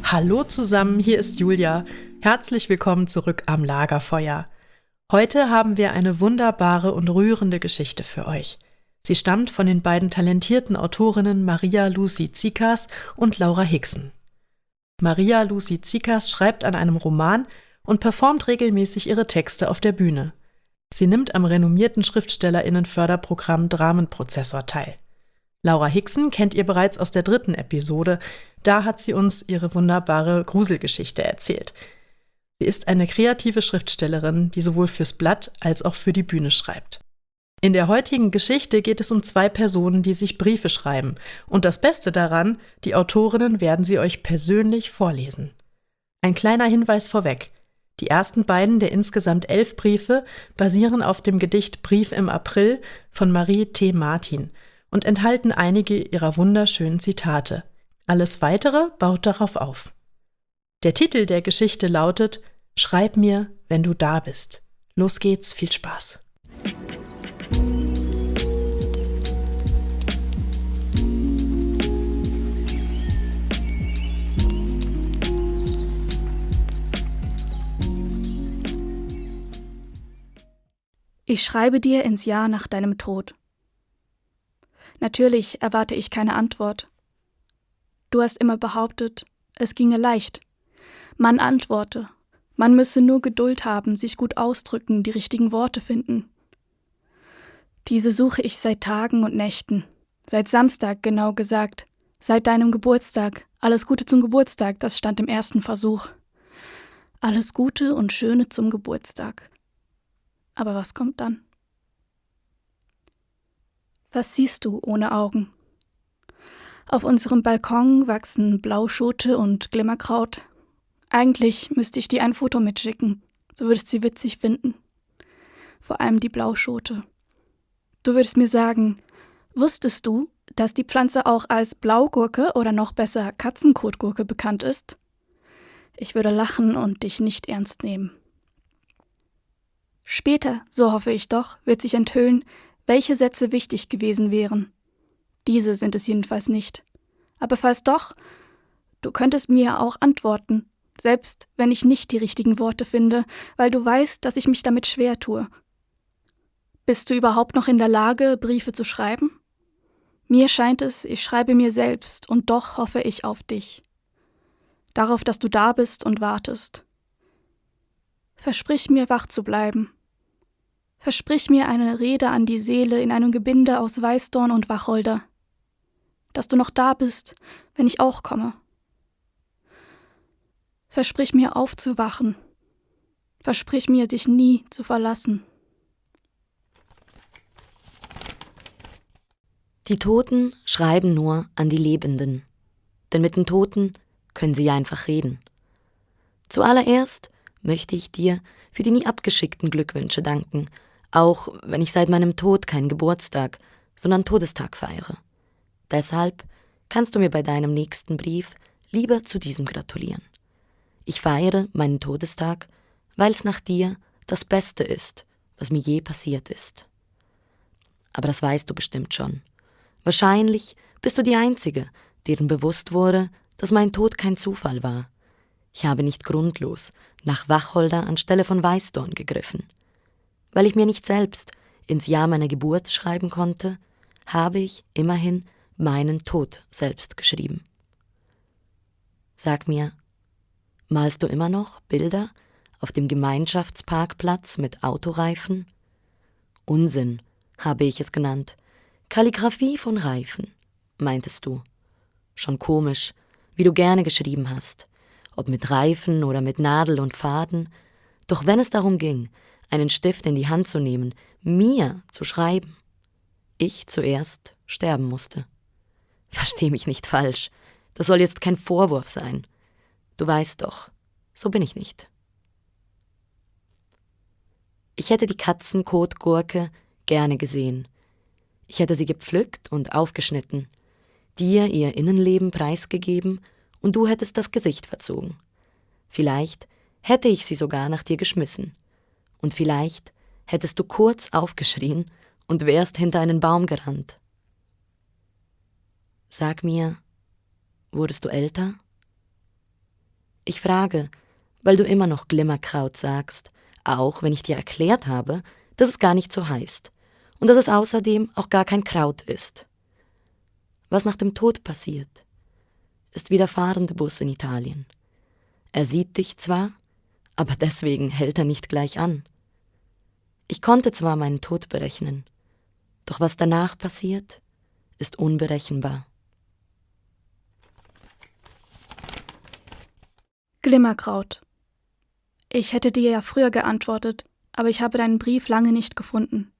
Hallo zusammen, hier ist Julia. Herzlich willkommen zurück am Lagerfeuer. Heute haben wir eine wunderbare und rührende Geschichte für euch. Sie stammt von den beiden talentierten Autorinnen Maria Lucy Zikas und Laura Hickson. Maria Lucy Zikas schreibt an einem Roman und performt regelmäßig ihre Texte auf der Bühne. Sie nimmt am renommierten SchriftstellerInnen-Förderprogramm Dramenprozessor teil. Laura Hickson kennt ihr bereits aus der 3. Episode, da hat sie uns ihre wunderbare Gruselgeschichte erzählt. Sie ist eine kreative Schriftstellerin, die sowohl fürs Blatt als auch für die Bühne schreibt. In der heutigen Geschichte geht es um 2 Personen, die sich Briefe schreiben. Und das Beste daran, die Autorinnen werden sie euch persönlich vorlesen. Ein kleiner Hinweis vorweg. Die ersten beiden der insgesamt 11 Briefe basieren auf dem Gedicht Brief im April von Marie T. Martin und enthalten einige ihrer wunderschönen Zitate. Alles Weitere baut darauf auf. Der Titel der Geschichte lautet »Schreib mir, wenn du da bist«. Los geht's, viel Spaß. Ich schreibe dir ins Jahr nach deinem Tod. Natürlich erwarte ich keine Antwort. Du hast immer behauptet, es ginge leicht. Man antworte, man müsse nur Geduld haben, sich gut ausdrücken, die richtigen Worte finden. Diese suche ich seit Tagen und Nächten, seit Samstag genau gesagt, seit deinem Geburtstag. Alles Gute zum Geburtstag, das stand im ersten Versuch. Alles Gute und Schöne zum Geburtstag. Aber was kommt dann? Was siehst du ohne Augen? Auf unserem Balkon wachsen Blauschote und Glimmerkraut. Eigentlich müsste ich dir ein Foto mitschicken. Du würdest sie witzig finden. Vor allem die Blauschote. Du würdest mir sagen, wusstest du, dass die Pflanze auch als Blaugurke oder noch besser Katzenkotgurke bekannt ist? Ich würde lachen und dich nicht ernst nehmen. Später, so hoffe ich doch, wird sich enthüllen, welche Sätze wichtig gewesen wären. Diese sind es jedenfalls nicht. Aber falls doch, du könntest mir auch antworten, selbst wenn ich nicht die richtigen Worte finde, weil du weißt, dass ich mich damit schwer tue. Bist du überhaupt noch in der Lage, Briefe zu schreiben? Mir scheint es, ich schreibe mir selbst und doch hoffe ich auf dich. Darauf, dass du da bist und wartest. Versprich mir, wach zu bleiben. Versprich mir eine Rede an die Seele in einem Gebinde aus Weißdorn und Wacholder. Dass du noch da bist, wenn ich auch komme. Versprich mir aufzuwachen. Versprich mir, dich nie zu verlassen. Die Toten schreiben nur an die Lebenden, denn mit den Toten können sie ja einfach reden. Zuallererst möchte ich dir für die nie abgeschickten Glückwünsche danken, auch wenn ich seit meinem Tod keinen Geburtstag, sondern Todestag feiere. Deshalb kannst du mir bei deinem nächsten Brief lieber zu diesem gratulieren. Ich feiere meinen Todestag, weil es nach dir das Beste ist, was mir je passiert ist. Aber das weißt du bestimmt schon. Wahrscheinlich bist du die Einzige, deren bewusst wurde, dass mein Tod kein Zufall war. Ich habe nicht grundlos nach Wacholder anstelle von Weißdorn gegriffen. Weil ich mir nicht selbst ins Jahr meiner Geburt schreiben konnte, habe ich immerhin meinen Tod selbst geschrieben. Sag mir, malst du immer noch Bilder auf dem Gemeinschaftsparkplatz mit Autoreifen? Unsinn, habe ich es genannt. Kalligraphie von Reifen, meintest du. Schon komisch, wie du gerne geschrieben hast, ob mit Reifen oder mit Nadel und Faden. Doch wenn es darum ging, einen Stift in die Hand zu nehmen, mir zu schreiben, ich zuerst sterben musste. Versteh mich nicht falsch, das soll jetzt kein Vorwurf sein. Du weißt doch, so bin ich nicht. Ich hätte die Katzenkotgurke gerne gesehen. Ich hätte sie gepflückt und aufgeschnitten, dir ihr Innenleben preisgegeben und du hättest das Gesicht verzogen. Vielleicht hätte ich sie sogar nach dir geschmissen. Und vielleicht hättest du kurz aufgeschrien und wärst hinter einen Baum gerannt. Sag mir, wurdest du älter? Ich frage, weil du immer noch Glimmerkraut sagst, auch wenn ich dir erklärt habe, dass es gar nicht so heißt und dass es außerdem auch gar kein Kraut ist. Was nach dem Tod passiert, ist wie der fahrende Bus in Italien. Er sieht dich zwar, aber deswegen hält er nicht gleich an. Ich konnte zwar meinen Tod berechnen, doch was danach passiert, ist unberechenbar. Glimmerkraut. Ich hätte dir ja früher geantwortet, aber ich habe deinen Brief lange nicht gefunden.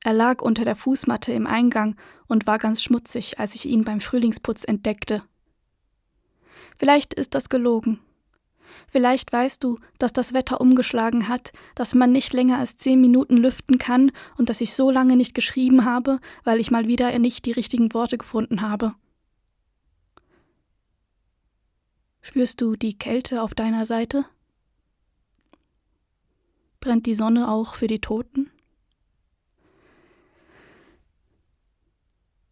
Er lag unter der Fußmatte im Eingang und war ganz schmutzig, als ich ihn beim Frühlingsputz entdeckte. Vielleicht ist das gelogen. Vielleicht weißt du, dass das Wetter umgeschlagen hat, dass man nicht länger als 10 Minuten lüften kann und dass ich so lange nicht geschrieben habe, weil ich mal wieder nicht die richtigen Worte gefunden habe. Spürst du die Kälte auf deiner Seite? Brennt die Sonne auch für die Toten?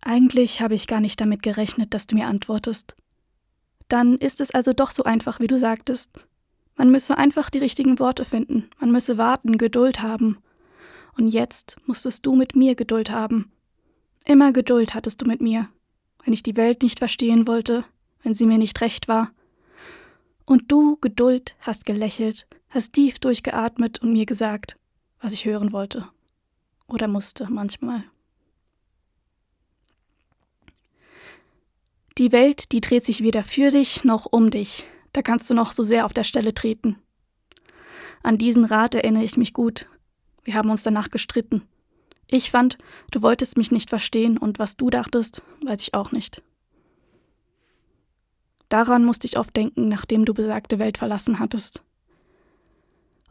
Eigentlich habe ich gar nicht damit gerechnet, dass du mir antwortest. Dann ist es also doch so einfach, wie du sagtest. Man müsse einfach die richtigen Worte finden, man müsse warten, Geduld haben. Und jetzt musstest du mit mir Geduld haben. Immer Geduld hattest du mit mir, wenn ich die Welt nicht verstehen wollte, wenn sie mir nicht recht war. Und du, Geduld, hast gelächelt, hast tief durchgeatmet und mir gesagt, was ich hören wollte. Oder musste manchmal. Die Welt, die dreht sich weder für dich noch um dich. Da kannst du noch so sehr auf der Stelle treten. An diesen Rat erinnere ich mich gut. Wir haben uns danach gestritten. Ich fand, du wolltest mich nicht verstehen und was du dachtest, weiß ich auch nicht. Daran musste ich oft denken, nachdem du besagte Welt verlassen hattest.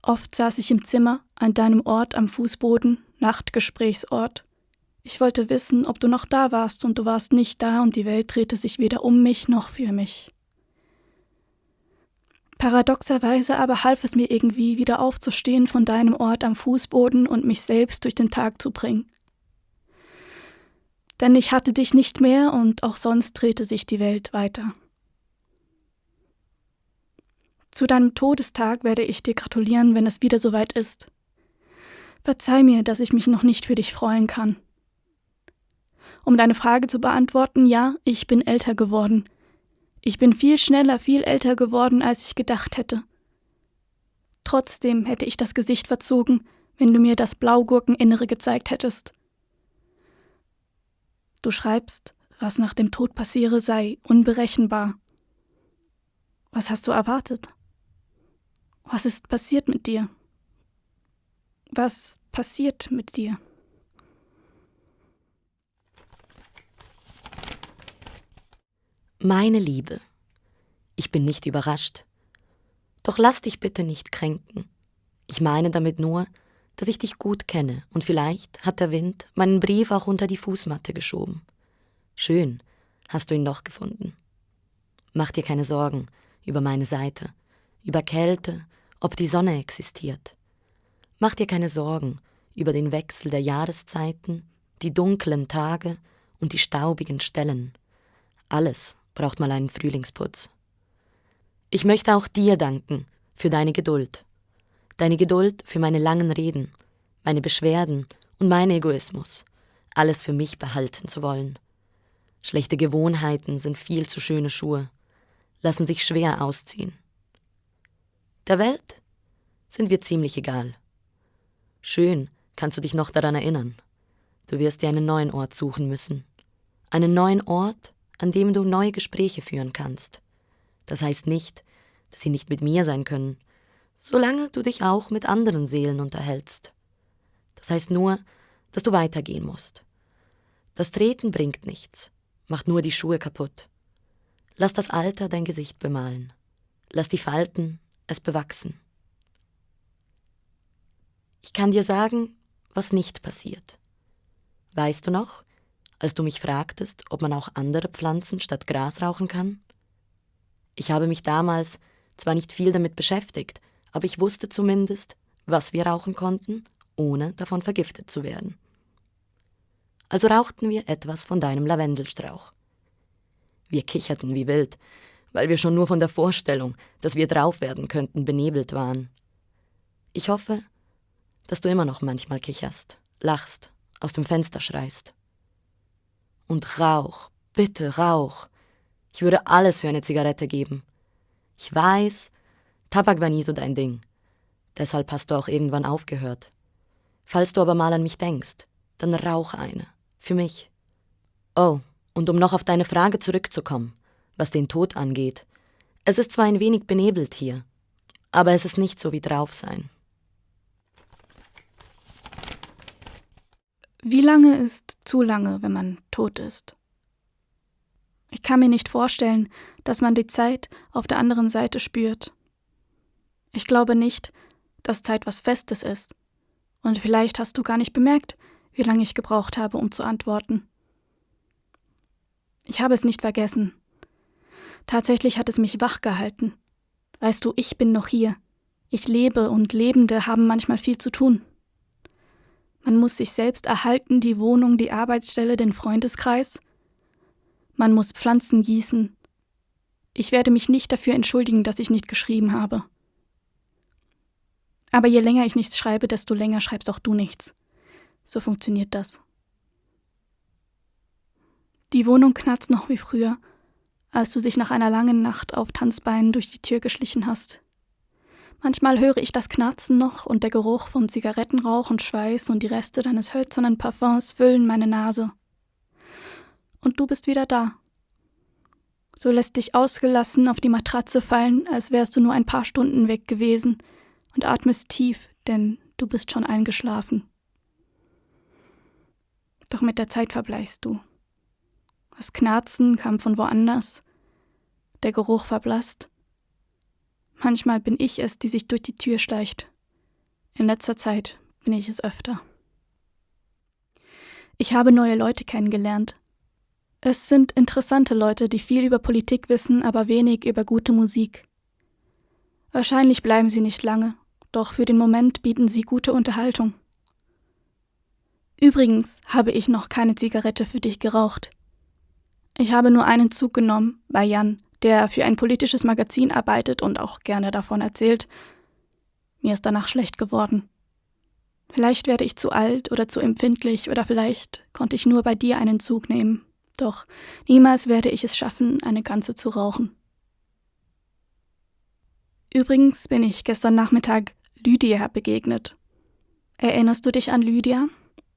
Oft saß ich im Zimmer, an deinem Ort am Fußboden, Nachtgesprächsort. Ich wollte wissen, ob du noch da warst und du warst nicht da und die Welt drehte sich weder um mich noch für mich. Paradoxerweise aber half es mir irgendwie, wieder aufzustehen von deinem Ort am Fußboden und mich selbst durch den Tag zu bringen. Denn ich hatte dich nicht mehr und auch sonst drehte sich die Welt weiter. Zu deinem Todestag werde ich dir gratulieren, wenn es wieder soweit ist. Verzeih mir, dass ich mich noch nicht für dich freuen kann. Um deine Frage zu beantworten, ja, ich bin älter geworden. Ich bin viel schneller, viel älter geworden, als ich gedacht hätte. Trotzdem hätte ich das Gesicht verzogen, wenn du mir das Blaugurkeninnere gezeigt hättest. Du schreibst, was nach dem Tod passiere, sei unberechenbar. Was hast du erwartet? Was ist passiert mit dir? Was passiert mit dir? Meine Liebe, ich bin nicht überrascht. Doch lass dich bitte nicht kränken. Ich meine damit nur, dass ich dich gut kenne und vielleicht hat der Wind meinen Brief auch unter die Fußmatte geschoben. Schön, hast du ihn doch gefunden. Mach dir keine Sorgen über meine Seite, über Kälte, ob die Sonne existiert. Mach dir keine Sorgen über den Wechsel der Jahreszeiten, die dunklen Tage und die staubigen Stellen. Alles braucht mal einen Frühlingsputz. Ich möchte auch dir danken für deine Geduld. Deine Geduld für meine langen Reden, meine Beschwerden und meinen Egoismus, alles für mich behalten zu wollen. Schlechte Gewohnheiten sind viel zu schöne Schuhe, lassen sich schwer ausziehen. Der Welt sind wir ziemlich egal. Schön kannst du dich noch daran erinnern. Du wirst dir einen neuen Ort suchen müssen. Einen neuen Ort, an dem du neue Gespräche führen kannst. Das heißt nicht, dass sie nicht mit mir sein können, solange du dich auch mit anderen Seelen unterhältst. Das heißt nur, dass du weitergehen musst. Das Treten bringt nichts, macht nur die Schuhe kaputt. Lass das Alter dein Gesicht bemalen. Lass die Falten es bewachsen. Ich kann dir sagen, was nicht passiert. Weißt du noch, als du mich fragtest, ob man auch andere Pflanzen statt Gras rauchen kann? Ich habe mich damals zwar nicht viel damit beschäftigt, aber ich wusste zumindest, was wir rauchen konnten, ohne davon vergiftet zu werden. Also rauchten wir etwas von deinem Lavendelstrauch. Wir kicherten wie wild, weil wir schon nur von der Vorstellung, dass wir drauf werden könnten, benebelt waren. Ich hoffe, dass du immer noch manchmal kicherst, lachst, aus dem Fenster schreist. Und Rauch, bitte Rauch. Ich würde alles für eine Zigarette geben. Ich weiß, Tabak war nie so dein Ding. Deshalb hast du auch irgendwann aufgehört. Falls du aber mal an mich denkst, dann rauch eine. Für mich. Oh, und um noch auf deine Frage zurückzukommen, was den Tod angeht. Es ist zwar ein wenig benebelt hier, aber es ist nicht so wie drauf sein. Wie lange ist zu lange, wenn man tot ist? Ich kann mir nicht vorstellen, dass man die Zeit auf der anderen Seite spürt. Ich glaube nicht, dass Zeit was Festes ist. Und vielleicht hast du gar nicht bemerkt, wie lange ich gebraucht habe, um zu antworten. Ich habe es nicht vergessen. Tatsächlich hat es mich wach gehalten. Weißt du, ich bin noch hier. Ich lebe und Lebende haben manchmal viel zu tun. Man muss sich selbst erhalten, die Wohnung, die Arbeitsstelle, den Freundeskreis. Man muss Pflanzen gießen. Ich werde mich nicht dafür entschuldigen, dass ich nicht geschrieben habe. Aber je länger ich nichts schreibe, desto länger schreibst auch du nichts. So funktioniert das. Die Wohnung knarzt noch wie früher, als du dich nach einer langen Nacht auf Tanzbeinen durch die Tür geschlichen hast. Manchmal höre ich das Knarzen noch und der Geruch von Zigarettenrauch und Schweiß und die Reste deines hölzernen Parfums füllen meine Nase. Und du bist wieder da. Du lässt dich ausgelassen auf die Matratze fallen, als wärst du nur ein paar Stunden weg gewesen und atmest tief, denn du bist schon eingeschlafen. Doch mit der Zeit verbleichst du. Das Knarzen kam von woanders, der Geruch verblasst. Manchmal bin ich es, die sich durch die Tür schleicht. In letzter Zeit bin ich es öfter. Ich habe neue Leute kennengelernt. Es sind interessante Leute, die viel über Politik wissen, aber wenig über gute Musik. Wahrscheinlich bleiben sie nicht lange, doch für den Moment bieten sie gute Unterhaltung. Übrigens habe ich noch keine Zigarette für dich geraucht. Ich habe nur einen Zug genommen bei Jan, der für ein politisches Magazin arbeitet und auch gerne davon erzählt. Mir ist danach schlecht geworden. Vielleicht werde ich zu alt oder zu empfindlich oder vielleicht konnte ich nur bei dir einen Zug nehmen. Doch niemals werde ich es schaffen, eine ganze zu rauchen. Übrigens bin ich gestern Nachmittag Lydia begegnet. Erinnerst du dich an Lydia?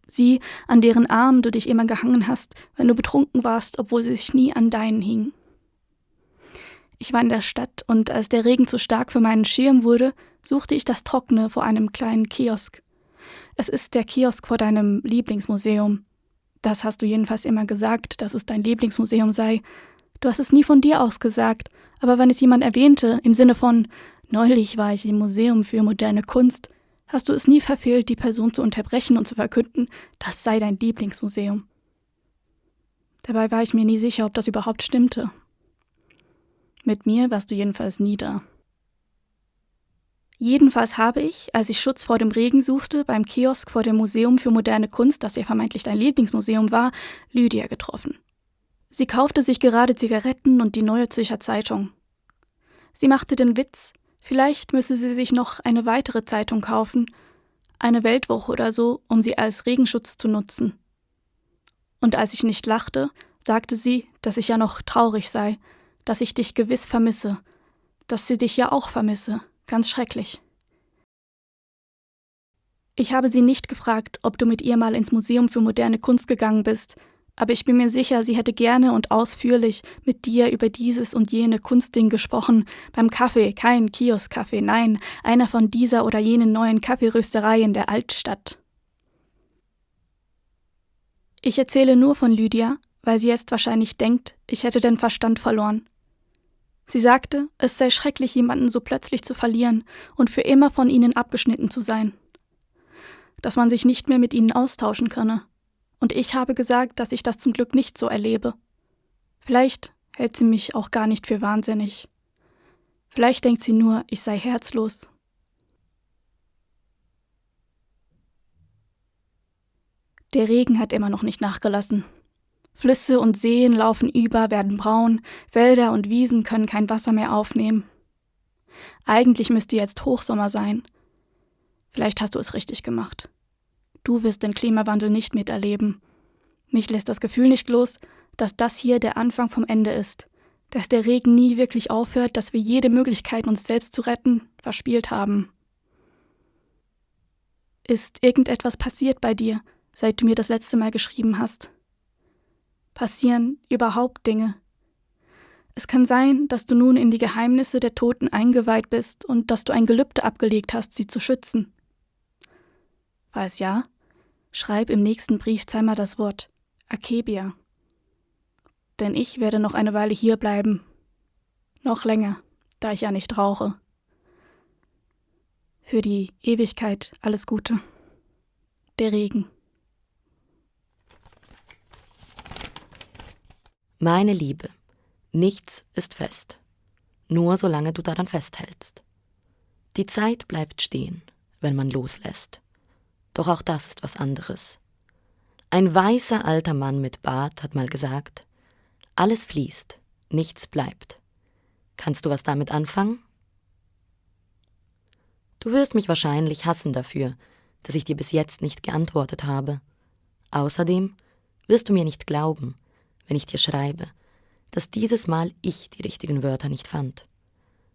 Sie, an deren Arm du dich immer gehangen hast, wenn du betrunken warst, obwohl sie sich nie an deinen hing. Ich war in der Stadt und als der Regen zu stark für meinen Schirm wurde, suchte ich das Trockene vor einem kleinen Kiosk. Es ist der Kiosk vor deinem Lieblingsmuseum. Das hast du jedenfalls immer gesagt, dass es dein Lieblingsmuseum sei. Du hast es nie von dir aus gesagt, aber wenn es jemand erwähnte, im Sinne von »Neulich war ich im Museum für moderne Kunst«, hast du es nie verfehlt, die Person zu unterbrechen und zu verkünden, das sei dein Lieblingsmuseum. Dabei war ich mir nie sicher, ob das überhaupt stimmte. Mit mir warst du jedenfalls nie da. Jedenfalls habe ich, als ich Schutz vor dem Regen suchte, beim Kiosk vor dem Museum für moderne Kunst, das ja vermeintlich dein Lieblingsmuseum war, Lydia getroffen. Sie kaufte sich gerade Zigaretten und die Neue Zürcher Zeitung. Sie machte den Witz, vielleicht müsse sie sich noch eine weitere Zeitung kaufen, eine Weltwoche oder so, um sie als Regenschutz zu nutzen. Und als ich nicht lachte, sagte sie, dass ich ja noch traurig sei, dass ich dich gewiss vermisse, dass sie dich ja auch vermisse, ganz schrecklich. Ich habe sie nicht gefragt, ob du mit ihr mal ins Museum für moderne Kunst gegangen bist, aber ich bin mir sicher, sie hätte gerne und ausführlich mit dir über dieses und jene Kunstding gesprochen, beim Kaffee, kein Kiosk-Kaffee, nein, einer von dieser oder jenen neuen Kaffeeröstereien der Altstadt. Ich erzähle nur von Lydia, weil sie jetzt wahrscheinlich denkt, ich hätte den Verstand verloren. Sie sagte, es sei schrecklich, jemanden so plötzlich zu verlieren und für immer von ihnen abgeschnitten zu sein. Dass man sich nicht mehr mit ihnen austauschen könne. Und ich habe gesagt, dass ich das zum Glück nicht so erlebe. Vielleicht hält sie mich auch gar nicht für wahnsinnig. Vielleicht denkt sie nur, ich sei herzlos. Der Regen hat immer noch nicht nachgelassen. Flüsse und Seen laufen über, werden braun, Wälder und Wiesen können kein Wasser mehr aufnehmen. Eigentlich müsste jetzt Hochsommer sein. Vielleicht hast du es richtig gemacht. Du wirst den Klimawandel nicht miterleben. Mich lässt das Gefühl nicht los, dass das hier der Anfang vom Ende ist, dass der Regen nie wirklich aufhört, dass wir jede Möglichkeit, uns selbst zu retten, verspielt haben. Ist irgendetwas passiert bei dir, seit du mir das letzte Mal geschrieben hast? Passieren überhaupt Dinge? Es kann sein, dass du nun in die Geheimnisse der Toten eingeweiht bist und dass du ein Gelübde abgelegt hast, sie zu schützen. Falls ja, schreib im nächsten Brief zweimal das Wort Akebia. Denn ich werde noch eine Weile hier bleiben. Noch länger, da ich ja nicht rauche. Für die Ewigkeit alles Gute. Der Regen. Meine Liebe, nichts ist fest, nur solange du daran festhältst. Die Zeit bleibt stehen, wenn man loslässt. Doch auch das ist was anderes. Ein weißer alter Mann mit Bart hat mal gesagt, alles fließt, nichts bleibt. Kannst du was damit anfangen? Du wirst mich wahrscheinlich hassen dafür, dass ich dir bis jetzt nicht geantwortet habe. Außerdem wirst du mir nicht glauben, wenn ich dir schreibe, dass dieses Mal ich die richtigen Wörter nicht fand.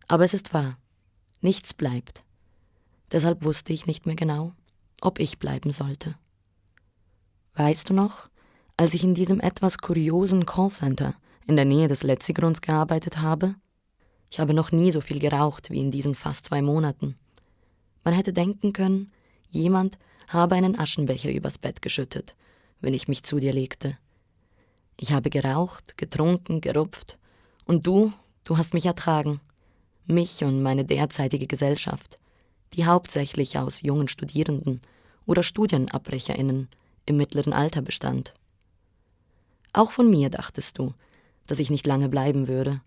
Aber es ist wahr, nichts bleibt. Deshalb wusste ich nicht mehr genau, ob ich bleiben sollte. Weißt du noch, als ich in diesem etwas kuriosen Callcenter in der Nähe des Letzigrunds gearbeitet habe? Ich habe noch nie so viel geraucht wie in diesen fast 2 Monaten. Man hätte denken können, jemand habe einen Aschenbecher übers Bett geschüttet, wenn ich mich zu dir legte. Ich habe geraucht, getrunken, gerupft. Und du hast mich ertragen. Mich und meine derzeitige Gesellschaft, die hauptsächlich aus jungen Studierenden oder StudienabbrecherInnen im mittleren Alter bestand. Auch von mir dachtest du, dass ich nicht lange bleiben würde.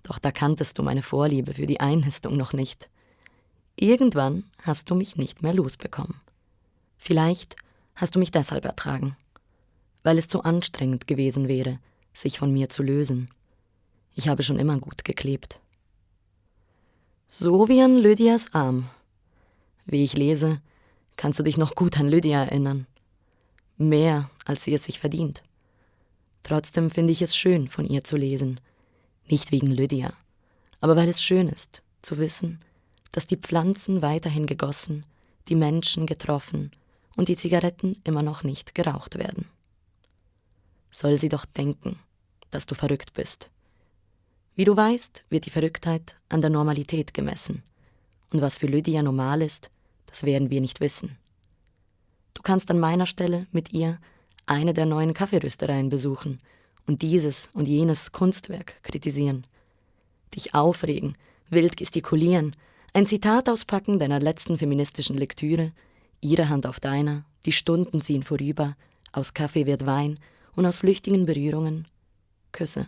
Doch da kanntest du meine Vorliebe für die Einnistung noch nicht. Irgendwann hast du mich nicht mehr losbekommen. Vielleicht hast du mich deshalb ertragen, weil es zu anstrengend gewesen wäre, sich von mir zu lösen. Ich habe schon immer gut geklebt. So wie an Lydias Arm. Wie ich lese, kannst du dich noch gut an Lydia erinnern. Mehr, als sie es sich verdient. Trotzdem finde ich es schön, von ihr zu lesen. Nicht wegen Lydia, aber weil es schön ist, zu wissen, dass die Pflanzen weiterhin gegossen, die Menschen getroffen und die Zigaretten immer noch nicht geraucht werden. Soll sie doch denken, dass du verrückt bist. Wie du weißt, wird die Verrücktheit an der Normalität gemessen. Und was für Lydia normal ist, das werden wir nicht wissen. Du kannst an meiner Stelle mit ihr eine der neuen Kaffeeröstereien besuchen und dieses und jenes Kunstwerk kritisieren. Dich aufregen, wild gestikulieren, ein Zitat auspacken deiner letzten feministischen Lektüre, ihre Hand auf deiner, die Stunden ziehen vorüber, aus Kaffee wird Wein und aus flüchtigen Berührungen Küsse.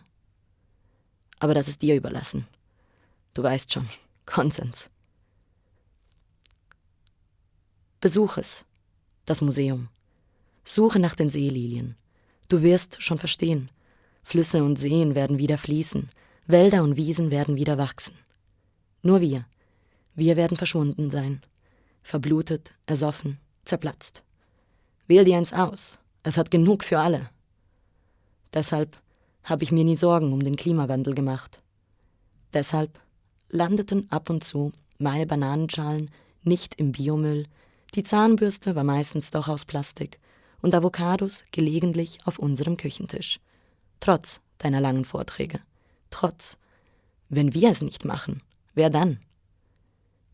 Aber das ist dir überlassen. Du weißt schon, Konsens. Besuch es, das Museum. Suche nach den Seelilien. Du wirst schon verstehen. Flüsse und Seen werden wieder fließen, Wälder und Wiesen werden wieder wachsen. Nur wir werden verschwunden sein. Verblutet, ersoffen, zerplatzt. Wähl dir eins aus, es hat genug für alle. Deshalb habe ich mir nie Sorgen um den Klimawandel gemacht. Deshalb landeten ab und zu meine Bananenschalen nicht im Biomüll, die Zahnbürste war meistens doch aus Plastik und Avocados gelegentlich auf unserem Küchentisch. Trotz deiner langen Vorträge. Trotz. Wenn wir es nicht machen, wer dann?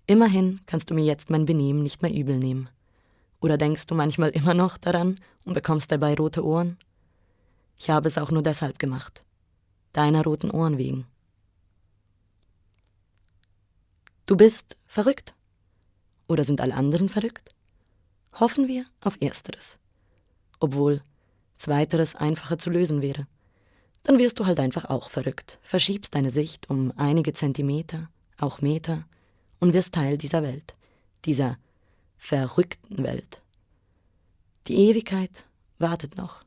Immerhin kannst du mir jetzt mein Benehmen nicht mehr übel nehmen. Oder denkst du manchmal immer noch daran und bekommst dabei rote Ohren? Ich habe es auch nur deshalb gemacht. Deiner roten Ohren wegen. Du bist verrückt. Oder sind alle anderen verrückt? Hoffen wir auf Ersteres. Obwohl Zweiteres einfacher zu lösen wäre. Dann wirst du halt einfach auch verrückt, verschiebst deine Sicht um einige Zentimeter, auch Meter, und wirst Teil dieser Welt, dieser verrückten Welt. Die Ewigkeit wartet noch.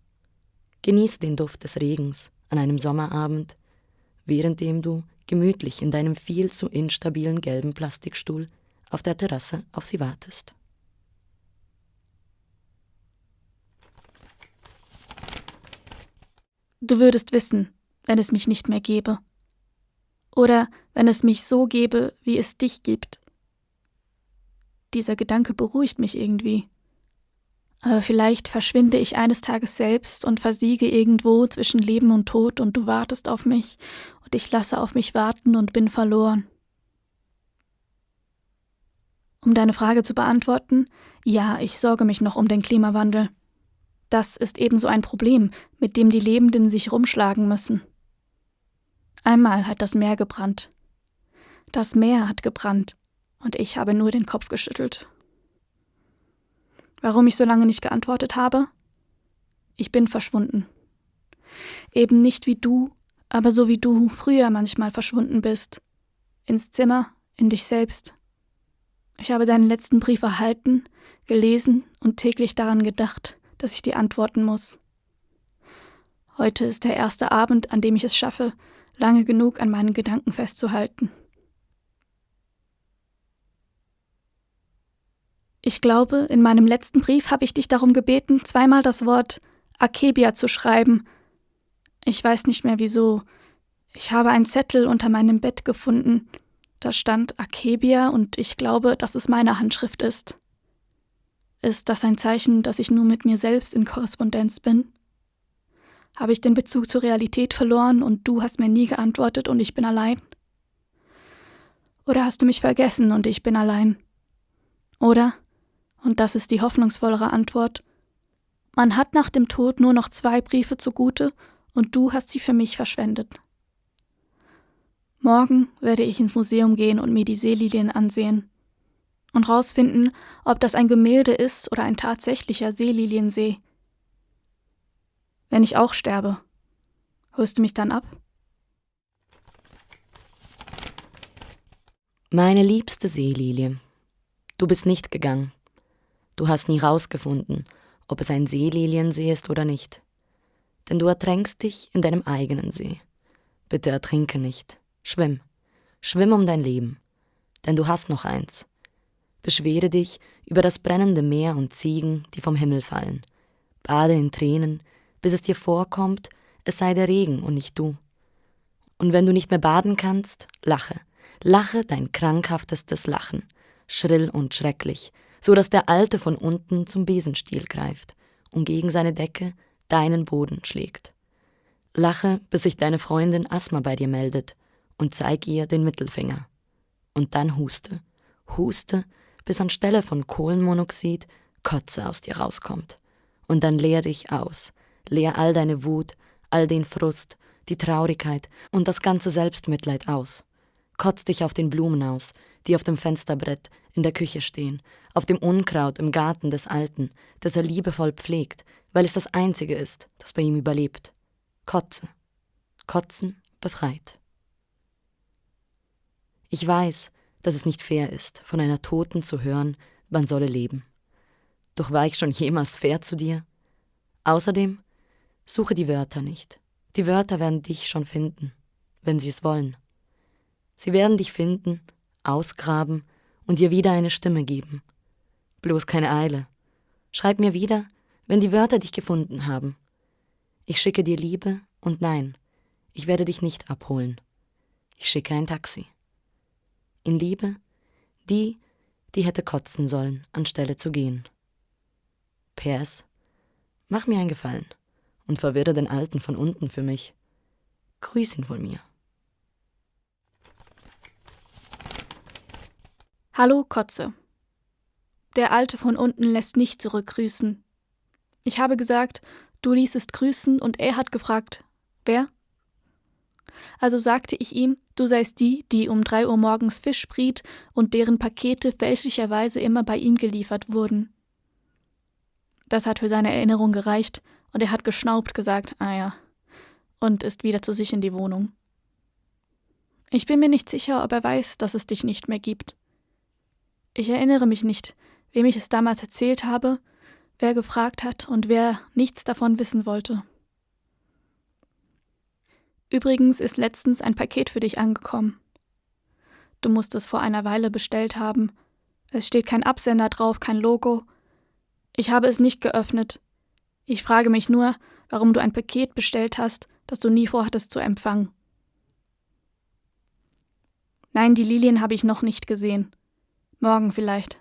Genieße den Duft des Regens an einem Sommerabend, währenddem du gemütlich in deinem viel zu instabilen gelben Plastikstuhl auf der Terrasse auf sie wartest. Du würdest wissen, wenn es mich nicht mehr gäbe. Oder wenn es mich so gäbe, wie es dich gibt. Dieser Gedanke beruhigt mich irgendwie. Aber vielleicht verschwinde ich eines Tages selbst und versiege irgendwo zwischen Leben und Tod und du wartest auf mich und ich lasse auf mich warten und bin verloren. Um deine Frage zu beantworten, ja, ich sorge mich noch um den Klimawandel. Das ist ebenso ein Problem, mit dem die Lebenden sich rumschlagen müssen. Einmal hat das Meer gebrannt. Das Meer hat gebrannt und ich habe nur den Kopf geschüttelt. Warum ich so lange nicht geantwortet habe? Ich bin verschwunden. Eben nicht wie du, aber so wie du früher manchmal verschwunden bist. Ins Zimmer, in dich selbst. Ich habe deinen letzten Brief erhalten, gelesen und täglich daran gedacht, dass ich dir antworten muss. Heute ist der erste Abend, an dem ich es schaffe, lange genug an meinen Gedanken festzuhalten. Ich glaube, in meinem letzten Brief habe ich dich darum gebeten, 2-mal das Wort Akebia zu schreiben. Ich weiß nicht mehr wieso. Ich habe einen Zettel unter meinem Bett gefunden. Da stand Akebia und ich glaube, dass es meine Handschrift ist. Ist das ein Zeichen, dass ich nur mit mir selbst in Korrespondenz bin? Habe ich den Bezug zur Realität verloren und du hast mir nie geantwortet und ich bin allein? Oder hast du mich vergessen und ich bin allein? Oder, und das ist die hoffnungsvollere Antwort, man hat nach dem Tod nur noch 2 Briefe zugute und du hast sie für mich verschwendet. Morgen werde ich ins Museum gehen und mir die Seelilien ansehen und rausfinden, ob das ein Gemälde ist oder ein tatsächlicher Seeliliensee. Wenn ich auch sterbe, holst du mich dann ab? Meine liebste Seelilie, du bist nicht gegangen. Du hast nie rausgefunden, ob es ein Seeliliensee ist oder nicht. Denn du ertränkst dich in deinem eigenen See. Bitte ertrinke nicht. Schwimm. Schwimm um dein Leben. Denn du hast noch eins. Beschwere dich über das brennende Meer und Ziegen, die vom Himmel fallen. Bade in Tränen, bis es dir vorkommt, es sei der Regen und nicht du. Und wenn du nicht mehr baden kannst, lache. Lache dein krankhaftestes Lachen, schrill und schrecklich, so dass der Alte von unten zum Besenstiel greift und gegen seine Decke deinen Boden schlägt. Lache, bis sich deine Freundin Asma bei dir meldet und zeig ihr den Mittelfinger. Und dann huste. Huste, bis anstelle von Kohlenmonoxid Kotze aus dir rauskommt. Und dann leer dich aus. Leer all deine Wut, all den Frust, die Traurigkeit und das ganze Selbstmitleid aus. Kotz dich auf den Blumen aus, die auf dem Fensterbrett in der Küche stehen, auf dem Unkraut im Garten des Alten, das er liebevoll pflegt, weil es das Einzige ist, das bei ihm überlebt. Kotze. Kotzen befreit. Ich weiß, dass es nicht fair ist, von einer Toten zu hören, man solle leben. Doch war ich schon jemals fair zu dir? Außerdem, suche die Wörter nicht. Die Wörter werden dich schon finden, wenn sie es wollen. Sie werden dich finden, ausgraben und dir wieder eine Stimme geben. Bloß keine Eile. Schreib mir wieder, wenn die Wörter dich gefunden haben. Ich schicke dir Liebe und nein, ich werde dich nicht abholen. Ich schicke ein Taxi. In Liebe, die hätte kotzen sollen, anstelle zu gehen. PS, mach mir einen Gefallen und verwirre den Alten von unten für mich. Grüß ihn von mir. Hallo, Kotze. Der Alte von unten lässt nicht zurückgrüßen. Ich habe gesagt, du ließest grüßen und er hat gefragt, wer? Also sagte ich ihm, du seist die, die um 3 Uhr morgens Fisch briet und deren Pakete fälschlicherweise immer bei ihm geliefert wurden. Das hat für seine Erinnerung gereicht und er hat geschnaubt gesagt, ah ja, und ist wieder zu sich in die Wohnung. Ich bin mir nicht sicher, ob er weiß, dass es dich nicht mehr gibt. Ich erinnere mich nicht, wem ich es damals erzählt habe, wer gefragt hat und wer nichts davon wissen wollte. Übrigens ist letztens ein Paket für dich angekommen. Du musst es vor einer Weile bestellt haben. Es steht kein Absender drauf, kein Logo. Ich habe es nicht geöffnet. Ich frage mich nur, warum du ein Paket bestellt hast, das du nie vorhattest zu empfangen. Nein, die Lilien habe ich noch nicht gesehen. Morgen vielleicht.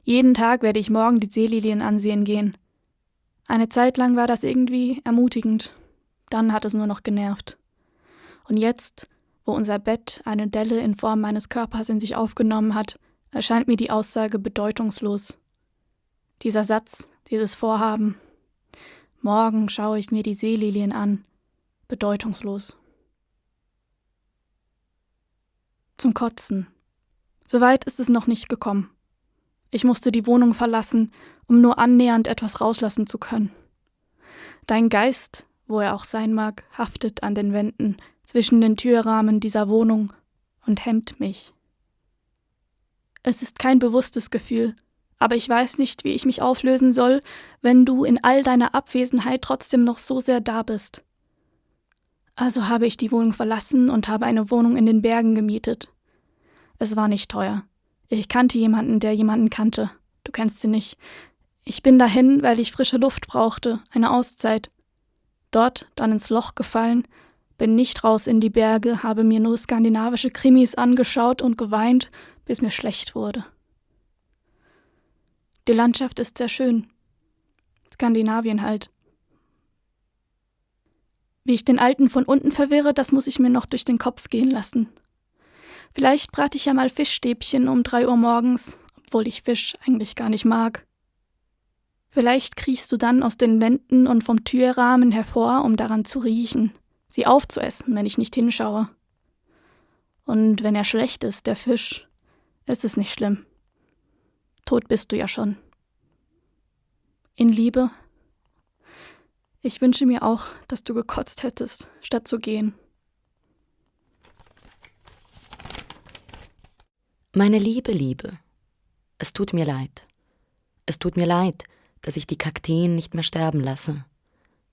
Jeden Tag werde ich morgen die Seelilien ansehen gehen. Eine Zeit lang war das irgendwie ermutigend. Dann hat es nur noch genervt. Und jetzt, wo unser Bett eine Delle in Form meines Körpers in sich aufgenommen hat, erscheint mir die Aussage bedeutungslos. Dieser Satz, dieses Vorhaben. Morgen schaue ich mir die Seelilien an. Bedeutungslos. Zum Kotzen. Soweit ist es noch nicht gekommen. Ich musste die Wohnung verlassen, um nur annähernd etwas rauslassen zu können. Dein Geist, wo er auch sein mag, haftet an den Wänden zwischen den Türrahmen dieser Wohnung und hemmt mich. Es ist kein bewusstes Gefühl, aber ich weiß nicht, wie ich mich auflösen soll, wenn du in all deiner Abwesenheit trotzdem noch so sehr da bist. Also habe ich die Wohnung verlassen und habe eine Wohnung in den Bergen gemietet. Es war nicht teuer. Ich kannte jemanden, der jemanden kannte. Du kennst sie nicht. Ich bin dahin, weil ich frische Luft brauchte, eine Auszeit. Dort dann ins Loch gefallen, bin nicht raus in die Berge, habe mir nur skandinavische Krimis angeschaut und geweint, bis mir schlecht wurde. Die Landschaft ist sehr schön. Skandinavien halt. Wie ich den Alten von unten verwirre, das muss ich mir noch durch den Kopf gehen lassen. Vielleicht brate ich ja mal Fischstäbchen um 3 Uhr morgens, obwohl ich Fisch eigentlich gar nicht mag. Vielleicht kriechst du dann aus den Wänden und vom Türrahmen hervor, um daran zu riechen, sie aufzuessen, wenn ich nicht hinschaue. Und wenn er schlecht ist, der Fisch, ist es nicht schlimm. Tot bist du ja schon. In Liebe. Ich wünsche mir auch, dass du gekotzt hättest, statt zu gehen. Meine Liebe, es tut mir leid. Es tut mir leid, dass ich die Kakteen nicht mehr sterben lasse.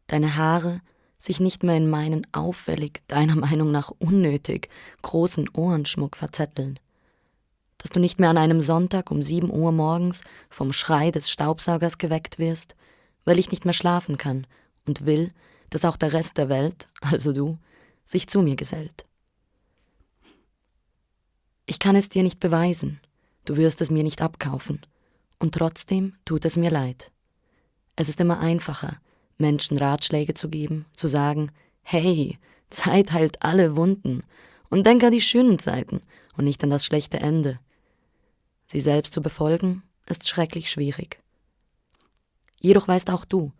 Deine Haare sich nicht mehr in meinen auffällig, deiner Meinung nach unnötig, großen Ohrenschmuck verzetteln. Dass du nicht mehr an einem Sonntag um 7 Uhr morgens vom Schrei des Staubsaugers geweckt wirst, weil ich nicht mehr schlafen kann und will, dass auch der Rest der Welt, also du, sich zu mir gesellt. Ich kann es dir nicht beweisen, du wirst es mir nicht abkaufen, und trotzdem tut es mir leid. Es ist immer einfacher, Menschen Ratschläge zu geben, zu sagen, hey, Zeit heilt alle Wunden und denk an die schönen Zeiten und nicht an das schlechte Ende. Sie selbst zu befolgen, ist schrecklich schwierig. Jedoch weißt auch du,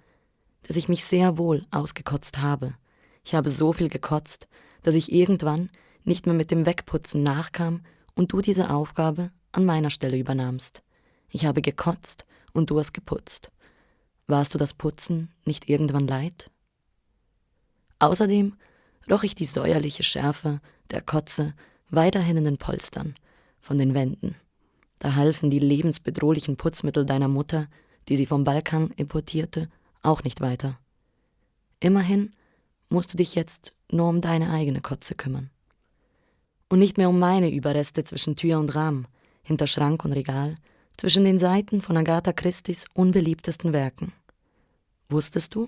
dass ich mich sehr wohl ausgekotzt habe. Ich habe so viel gekotzt, dass ich irgendwann nicht mehr mit dem Wegputzen nachkam und du diese Aufgabe an meiner Stelle übernahmst. Ich habe gekotzt und du hast geputzt. Warst du das Putzen nicht irgendwann leid? Außerdem roch ich die säuerliche Schärfe der Kotze weiterhin in den Polstern, von den Wänden. Da halfen die lebensbedrohlichen Putzmittel deiner Mutter, die sie vom Balkan importierte, auch nicht weiter. Immerhin musst du dich jetzt nur um deine eigene Kotze kümmern. Und nicht mehr um meine Überreste zwischen Tür und Rahmen, hinter Schrank und Regal, zwischen den Seiten von Agatha Christies unbeliebtesten Werken. Wusstest du,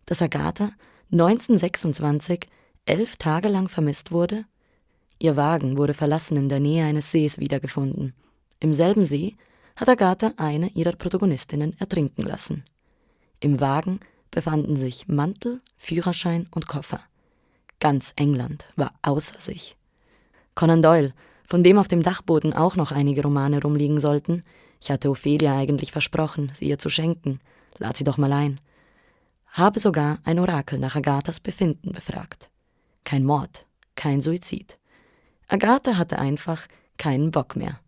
dass Agatha 1926 11 Tage lang vermisst wurde? Ihr Wagen wurde verlassen in der Nähe eines Sees wiedergefunden. Im selben See hat Agatha eine ihrer Protagonistinnen ertrinken lassen. Im Wagen befanden sich Mantel, Führerschein und Koffer. Ganz England war außer sich. Conan Doyle, von dem auf dem Dachboden auch noch einige Romane rumliegen sollten, ich hatte Ophelia eigentlich versprochen, sie ihr zu schenken, lad sie doch mal ein, habe sogar ein Orakel nach Agathas Befinden befragt. Kein Mord, kein Suizid. Agatha hatte einfach keinen Bock mehr.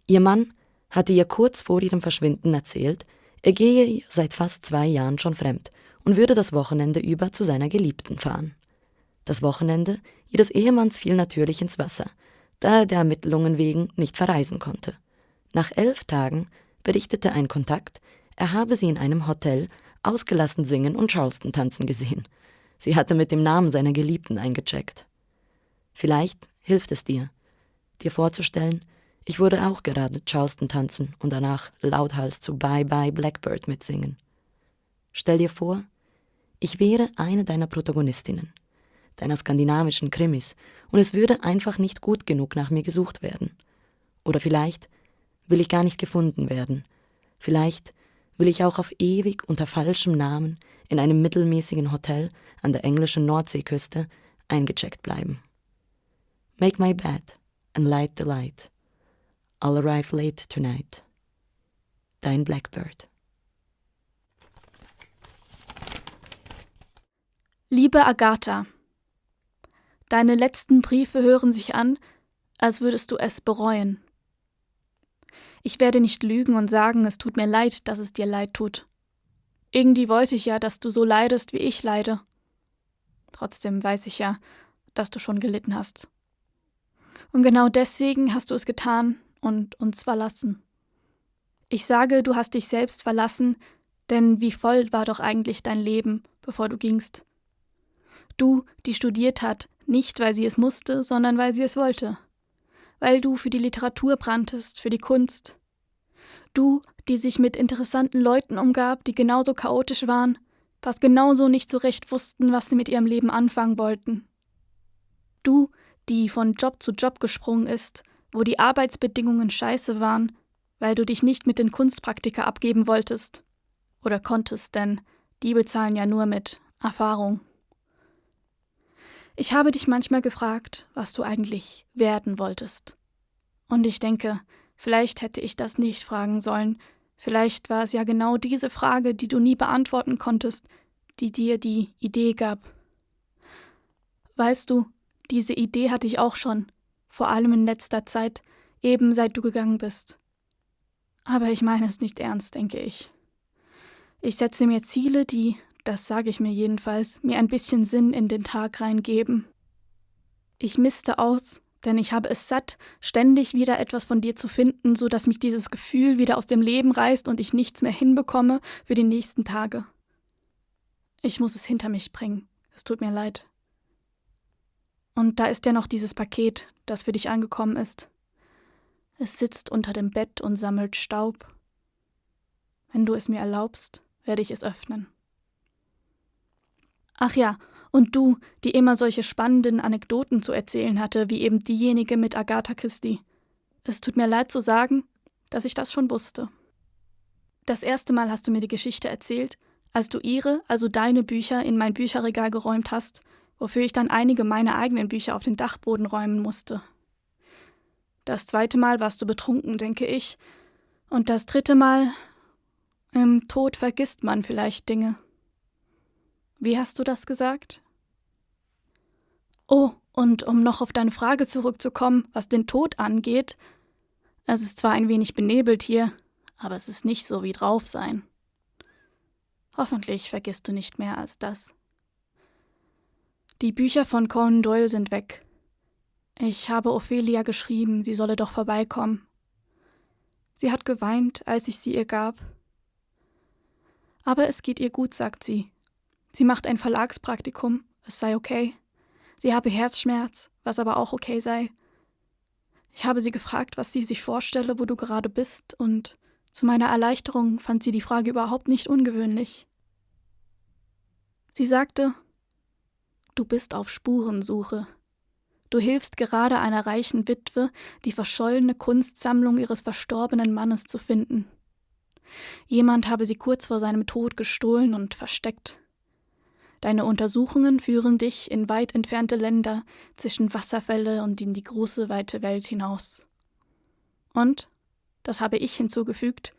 Ihr Mann hatte ihr kurz vor ihrem Verschwinden erzählt, er gehe ihr seit fast 2 Jahren schon fremd und würde das Wochenende über zu seiner Geliebten fahren. Das Wochenende ihres Ehemanns fiel natürlich ins Wasser, da er der Ermittlungen wegen nicht verreisen konnte. Nach 11 Tagen berichtete ein Kontakt, er habe sie in einem Hotel ausgelassen singen und Charleston tanzen gesehen. Sie hatte mit dem Namen seiner Geliebten eingecheckt. Vielleicht hilft es dir vorzustellen, ich würde auch gerade Charleston tanzen und danach lauthals zu Bye Bye Blackbird mitsingen. Stell dir vor, ich wäre eine deiner Protagonistinnen, deiner skandinavischen Krimis, und es würde einfach nicht gut genug nach mir gesucht werden. Oder vielleicht will ich gar nicht gefunden werden. Vielleicht will ich auch auf ewig unter falschem Namen in einem mittelmäßigen Hotel an der englischen Nordseeküste eingecheckt bleiben. Make my bed and light the light. I'll arrive late tonight. Dein Blackbird. Liebe Agatha, deine letzten Briefe hören sich an, als würdest du es bereuen. Ich werde nicht lügen und sagen, es tut mir leid, dass es dir leid tut. Irgendwie wollte ich ja, dass du so leidest, wie ich leide. Trotzdem weiß ich ja, dass du schon gelitten hast. Und genau deswegen hast du es getan und uns verlassen. Ich sage, du hast dich selbst verlassen, denn wie voll war doch eigentlich dein Leben, bevor du gingst. Du, die studiert hat, nicht weil sie es musste, sondern weil sie es wollte. Weil du für die Literatur branntest, für die Kunst. Du, die sich mit interessanten Leuten umgab, die genauso chaotisch waren, fast genauso nicht so recht wussten, was sie mit ihrem Leben anfangen wollten. Du, die von Job zu Job gesprungen ist, wo die Arbeitsbedingungen scheiße waren, weil du dich nicht mit den Kunstpraktika abgeben wolltest. Oder konntest, denn die bezahlen ja nur mit Erfahrung. Ich habe dich manchmal gefragt, was du eigentlich werden wolltest. Und ich denke, vielleicht hätte ich das nicht fragen sollen. Vielleicht war es ja genau diese Frage, die du nie beantworten konntest, die dir die Idee gab. Weißt du, diese Idee hatte ich auch schon, vor allem in letzter Zeit, eben seit du gegangen bist. Aber ich meine es nicht ernst, denke ich. Ich setze mir Ziele, die, das sage ich mir jedenfalls, mir ein bisschen Sinn in den Tag reingeben. Ich misste aus, denn ich habe es satt, ständig wieder etwas von dir zu finden, so dass mich dieses Gefühl wieder aus dem Leben reißt und ich nichts mehr hinbekomme für die nächsten Tage. Ich muss es hinter mich bringen. Es tut mir leid. Und da ist ja noch dieses Paket, das für dich angekommen ist. Es sitzt unter dem Bett und sammelt Staub. Wenn du es mir erlaubst, werde ich es öffnen. Ach ja, und du, die immer solche spannenden Anekdoten zu erzählen hatte, wie eben diejenige mit Agatha Christie. Es tut mir leid zu sagen, dass ich das schon wusste. Das erste Mal hast du mir die Geschichte erzählt, als du ihre, also deine Bücher in mein Bücherregal geräumt hast, wofür ich dann einige meiner eigenen Bücher auf den Dachboden räumen musste. Das zweite Mal warst du betrunken, denke ich. Und das dritte Mal, im Tod vergisst man vielleicht Dinge. Wie hast du das gesagt? Oh, und um noch auf deine Frage zurückzukommen, was den Tod angeht, es ist zwar ein wenig benebelt hier, aber es ist nicht so wie drauf sein. Hoffentlich vergisst du nicht mehr als das. Die Bücher von Conan Doyle sind weg. Ich habe Ophelia geschrieben, sie solle doch vorbeikommen. Sie hat geweint, als ich sie ihr gab. Aber es geht ihr gut, sagt sie. Sie macht ein Verlagspraktikum, es sei okay. Sie habe Herzschmerz, was aber auch okay sei. Ich habe sie gefragt, was sie sich vorstelle, wo du gerade bist, und zu meiner Erleichterung fand sie die Frage überhaupt nicht ungewöhnlich. Sie sagte: Du bist auf Spurensuche. Du hilfst gerade einer reichen Witwe, die verschollene Kunstsammlung ihres verstorbenen Mannes zu finden. Jemand habe sie kurz vor seinem Tod gestohlen und versteckt. Deine Untersuchungen führen dich in weit entfernte Länder, zwischen Wasserfälle und in die große, weite Welt hinaus. Und, das habe ich hinzugefügt,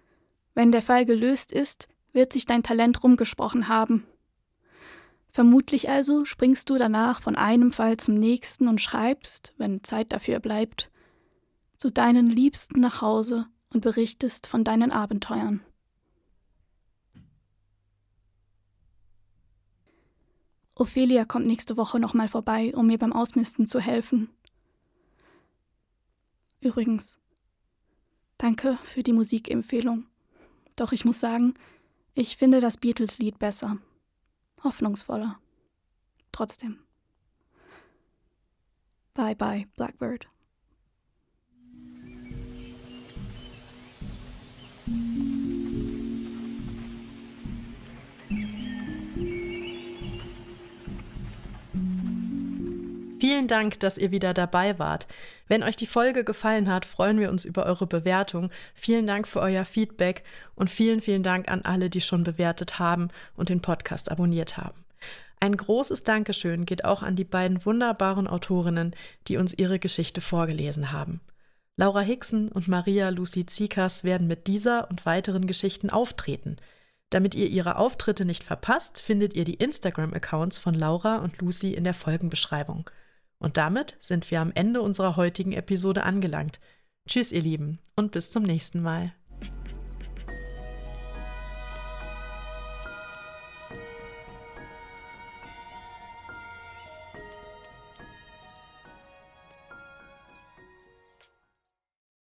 wenn der Fall gelöst ist, wird sich dein Talent rumgesprochen haben. Vermutlich also springst du danach von einem Fall zum nächsten und schreibst, wenn Zeit dafür bleibt, zu deinen Liebsten nach Hause und berichtest von deinen Abenteuern. Ophelia kommt nächste Woche nochmal vorbei, um mir beim Ausmisten zu helfen. Übrigens, danke für die Musikempfehlung. Doch ich muss sagen, ich finde das Beatles-Lied besser. Hoffnungsvoller. trotzdem. Bye bye, Blackbird. Vielen Dank, dass ihr wieder dabei wart. Wenn euch die Folge gefallen hat, freuen wir uns über eure Bewertung. Vielen Dank für euer Feedback und vielen, vielen Dank an alle, die schon bewertet haben und den Podcast abonniert haben. Ein großes Dankeschön geht auch an die beiden wunderbaren Autorinnen, die uns ihre Geschichte vorgelesen haben. Laura Hickson und Maria Lucy Zikas werden mit dieser und weiteren Geschichten auftreten. Damit ihr ihre Auftritte nicht verpasst, findet ihr die Instagram-Accounts von Laura und Lucy in der Folgenbeschreibung. Und damit sind wir am Ende unserer heutigen Episode angelangt. Tschüss, ihr Lieben, und bis zum nächsten Mal.